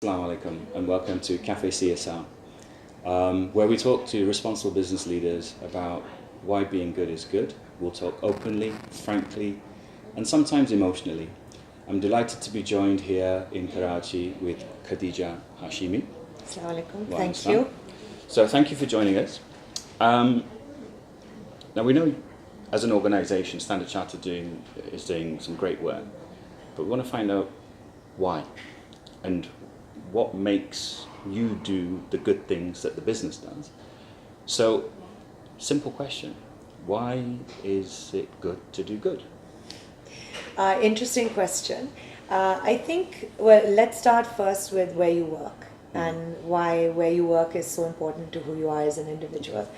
Assalamu alaikum and welcome to Café CSR, where we talk to responsible business leaders about why being good is good. We'll talk openly, frankly, and sometimes emotionally. I'm delighted to be joined here in Karachi with Khadija Hashimi. Assalamu alaikum. Thank you. So thank you for joining us. Now we know as an organisation, Standard Chartered is doing some great work, but we want to find out why and what makes you do the good things that the business does. So, simple question, why is it good to do good? Interesting question. I think, well, let's start first with where you work and why where you work is so important to who you are as an individual.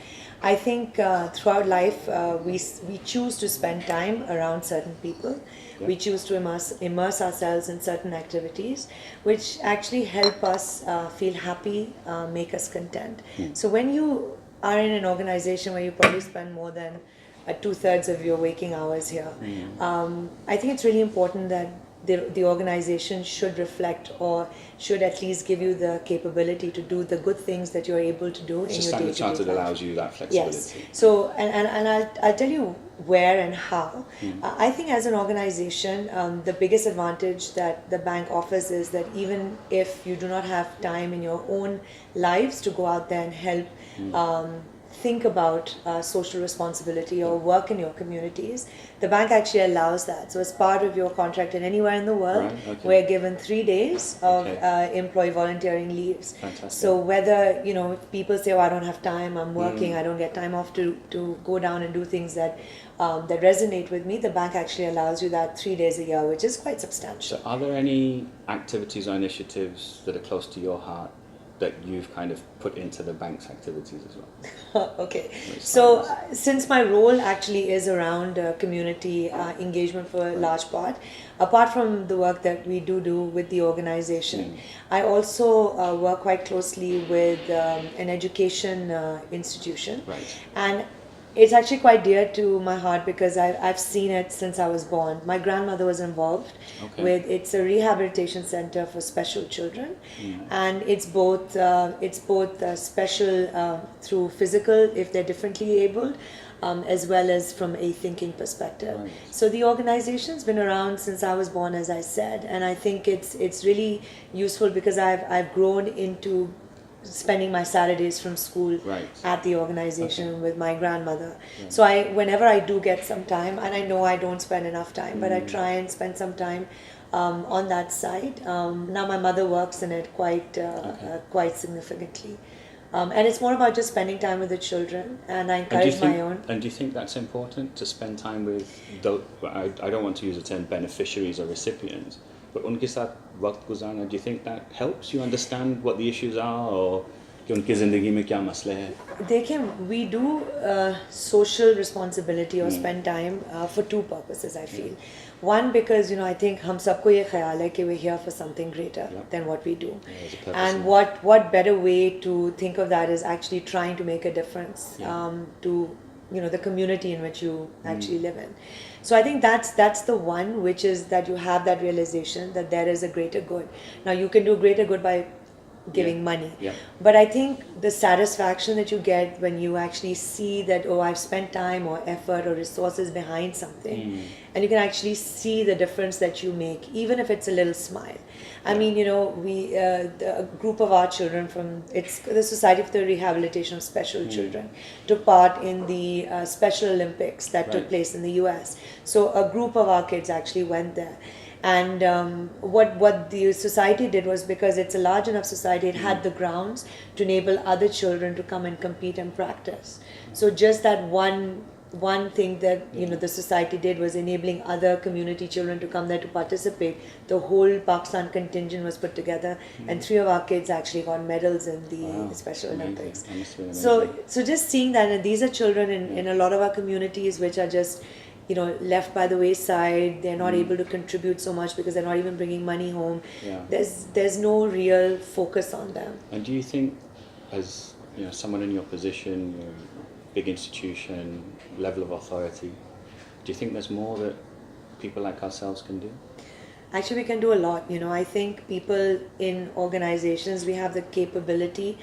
I think throughout life, we choose to spend time around certain people. We choose to immerse ourselves in certain activities, which actually help us feel happy, make us content. So when you are in an organization where you probably spend more than 2/3 of your waking hours here, I think it's really important that the organization should reflect or should at least give you the capability to do the good things that you're able to do in your day-to-day Standard Chartered life. allows you that flexibility. Yes. So, and I'll tell you where and how. I think as an organization, the biggest advantage that the bank offers is that even if you do not have time in your own lives to go out there and help think about social responsibility or work in your communities, the bank actually allows that. So as part of your contract in anywhere in the world, we're given 3 days of employee volunteering leaves. Fantastic. So whether, if people say, oh, I don't have time, I'm working, I don't get time off to go down and do things that resonate with me, the bank actually allows you that 3 days a year, which is quite substantial. So are there any activities or initiatives that are close to your heart that you've kind of put into the bank's activities as well? Okay, so since my role actually is around community engagement for a large part, apart from the work that we do with the organization, I also work quite closely with an education institution. Right. And it's actually quite dear to my heart because I've seen it since I was born. My grandmother was involved with, it's a rehabilitation center for special children, and it's both special through physical if they're differently abled, as well as from a thinking perspective. Right. So the organization's been around since I was born, as I said, and I think it's really useful because I've grown into spending my Saturdays from school at the organization with my grandmother. So whenever I do get some time, and I know I don't spend enough time, but I try and spend some time on that side. Now my mother works in it quite significantly. And it's more about just spending time with the children, and I encourage my own. And do you think that's important, to spend time with those, I don't want to use the term beneficiaries or recipients, but उनके साथ वक्त गुजारना, do you think that helps you understand what the issues are or कि उनकी ज़िंदगी में क्या मसले हैं? देखिए, we do social responsibility or spend time for two purposes, I feel. One, because I think हम सबको ये ख्याल है कि we're here for something greater than what we do. And what better way to think of that is actually trying to make a difference to the community in which you actually live in. So I think that's the one, which is that you have that realization that there is a greater good. Now you can do greater good by giving money, but I think the satisfaction that you get when you actually see that, oh, I've spent time or effort or resources behind something, and you can actually see the difference that you make, even if it's a little smile. I mean, we a group of our children from the Society for the Rehabilitation of Special Children took part in the Special Olympics that took place in the US. So a group of our kids actually went there. And what the society did was, because it's a large enough society, it had the grounds to enable other children to come and compete and practice. So just that one thing that the society did was enabling other community children to come there to participate. The whole Pakistan contingent was put together, and 3 of our kids actually got medals in the Special Olympics. So just seeing that, and these are children in a lot of our communities which are just left by the wayside. They're not able to contribute so much because they're not even bringing money home. There's no real focus on them. And do you think, as someone in your position, big institution, level of authority, do you think there's more that people like ourselves can do? Actually, we can do a lot. I think people in organizations, we have the capability